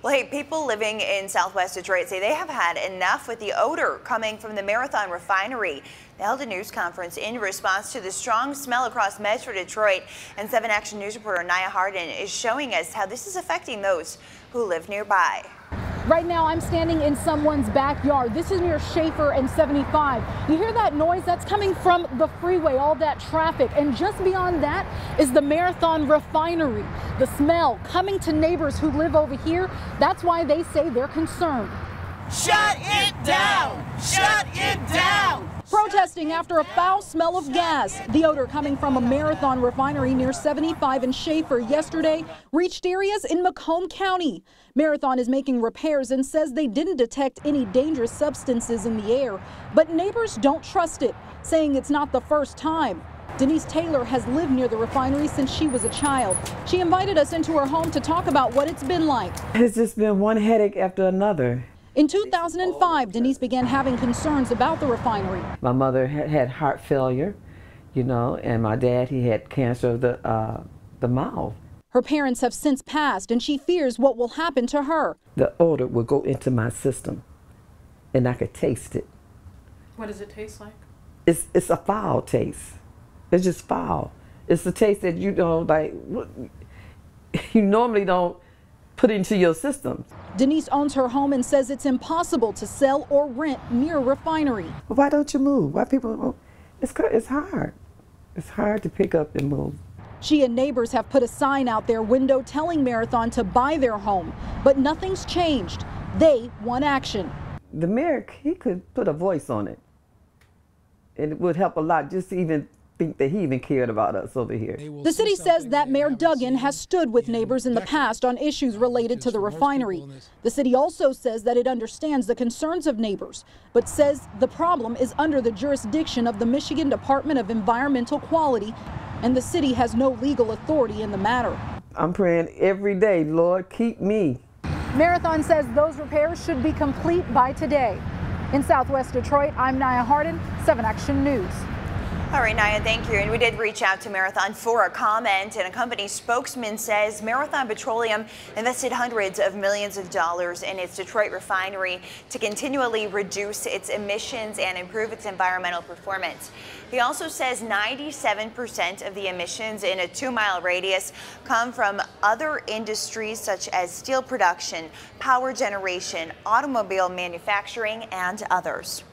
Well, hey, people living in Southwest Detroit say they have had enough with the odor coming from the Marathon refinery. They held a news conference in response to the strong smell across Metro Detroit, and 7 Action News reporter Nia Harden is showing us how this is affecting those who live nearby. Right now, I'm standing in someone's backyard. This is near Schaefer and 75. You hear that noise? That's coming from the freeway, all that traffic. And just beyond that is the Marathon refinery. The smell coming to neighbors who live over here. That's why they say they're concerned. Shut it down! Shut it down! Protesting after a foul smell of gas. The odor coming from a Marathon refinery near 75 and Schaefer yesterday reached areas in Macomb County. Marathon is making repairs and says they didn't detect any dangerous substances in the air, but neighbors don't trust it, saying it's not the first time. Denise Taylor has lived near the refinery since she was a child. She invited us into her home to talk about what it's been like. It's just been one headache after another. In 2005, Denise began having concerns about the refinery. My mother had heart failure, and my dad, he had cancer of the mouth. Her parents have since passed, and she fears what will happen to her. The odor will go into my system, and I could taste it. What does it taste like? It's a foul taste. It's just foul. It's a taste that you normally don't put into your system. Denise owns her home and says it's impossible to sell or rent near a refinery. Well, why don't you move? Why people? It's hard. It's hard to pick up and move. She and neighbors have put a sign out their window telling Marathon to buy their home, but nothing's changed. They want action. The mayor, he could put a voice on it. It would help a lot just to even think that he even cared about us over here. The city says that Mayor Duggan has stood with neighbors in the past on issues related to the refinery. The city also says that it understands the concerns of neighbors, but says the problem is under the jurisdiction of the Michigan Department of Environmental Quality, and the city has no legal authority in the matter. I'm praying every day, Lord, keep me. Marathon says those repairs should be complete by today. In Southwest Detroit, I'm Nia Harden, 7 Action News. All right, Nia, thank you. And we did reach out to Marathon for a comment, and a company spokesman says Marathon Petroleum invested hundreds of millions of dollars in its Detroit refinery to continually reduce its emissions and improve its environmental performance. He also says 97% of the emissions in a 2-mile radius come from other industries such as steel production, power generation, automobile manufacturing, and others.